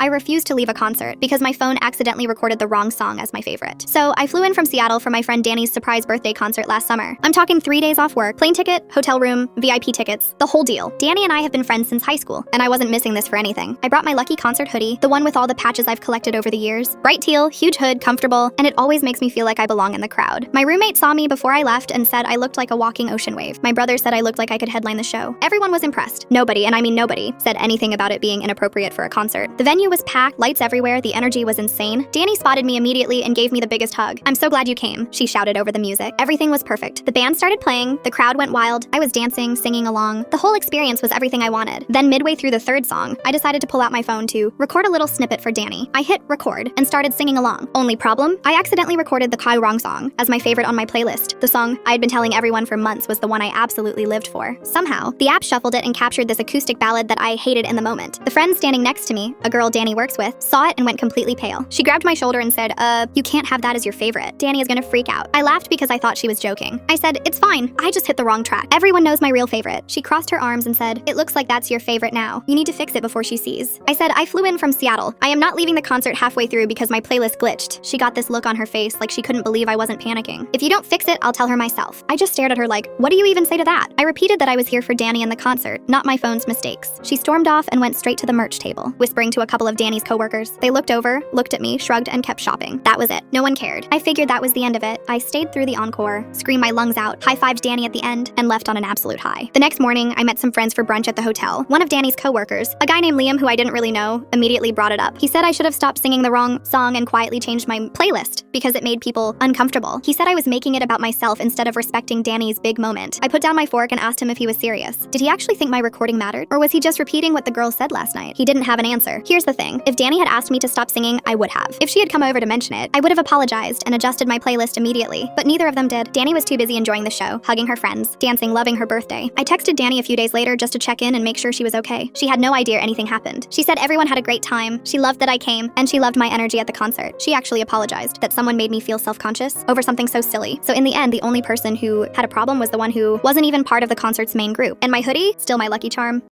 I refused to leave a concert because my phone accidentally recorded the wrong song as my favorite. So I flew in from Seattle for my friend Danny's surprise birthday concert last summer. I'm talking 3 days off work, plane ticket, hotel room, VIP tickets, the whole deal. Danny and I have been friends since high school, and I wasn't missing this for anything. I brought my lucky concert hoodie, the one with all the patches I've collected over the years. Bright teal, huge hood, comfortable, and it always makes me feel like I belong in the crowd. My roommate saw me before I left and said I looked like a walking ocean wave. My brother said I looked like I could headline the show. Everyone was impressed. Nobody, and I mean nobody, said anything about it being inappropriate for a concert. The venue was packed, lights everywhere, the energy was insane. Danny spotted me immediately and gave me the biggest hug. "I'm so glad you came," she shouted over the music. Everything was perfect. The band started playing, the crowd went wild, I was dancing, singing along. The whole experience was everything I wanted. Then midway through the third song, I decided to pull out my phone to record a little snippet for Danny. I hit record and started singing along. Only problem? I accidentally recorded the Kai Wrong song as my favorite on my playlist. The song I had been telling everyone for months was the one I absolutely lived for. Somehow, the app shuffled it and captured this acoustic ballad that I hated in the moment. The friend standing next to me, a girl Danny works with, saw it and went completely pale. She grabbed my shoulder and said, you can't have that as your favorite. Danny is gonna freak out." I laughed because I thought she was joking. I said, "It's fine. I just hit the wrong track. Everyone knows my real favorite." She crossed her arms and said, "It looks like that's your favorite now. You need to fix it before she sees." I said, "I flew in from Seattle. I am not leaving the concert halfway through because my playlist glitched." She got this look on her face like she couldn't believe I wasn't panicking. "If you don't fix it, I'll tell her myself." I just stared at her like, what do you even say to that? I repeated that I was here for Danny and the concert, not my phone's mistakes. She stormed off and went straight to the merch table, whispering to a couple of Danny's coworkers. They looked over, looked at me, shrugged, and kept shopping. That was it. No one cared. I figured that was the end of it. I stayed through the encore, screamed my lungs out, high-fived Danny at the end, and left on an absolute high. The next morning, I met some friends for brunch at the hotel. One of Danny's coworkers, a guy named Liam who I didn't really know, immediately brought it up. He said I should have stopped singing the wrong song and quietly changed my playlist because it made people uncomfortable. He said I was making it about myself instead of respecting Danny's big moment. I put down my fork and asked him if he was serious. Did he actually think my recording mattered? Or was he just repeating what the girl said last night? He didn't have an answer. Here's the thing. If Danny had asked me to stop singing, I would have. If she had come over to mention it, I would have apologized and adjusted my playlist immediately. But neither of them did. Danny was too busy enjoying the show, hugging her friends, dancing, loving her birthday. I texted Danny a few days later just to check in and make sure she was okay. She had no idea anything happened. She said everyone had a great time, she loved that I came, and she loved my energy at the concert. She actually apologized that someone made me feel self-conscious over something so silly. So in the end, the only person who had a problem was the one who wasn't even part of the concert's main group. And my hoodie, still my lucky charm.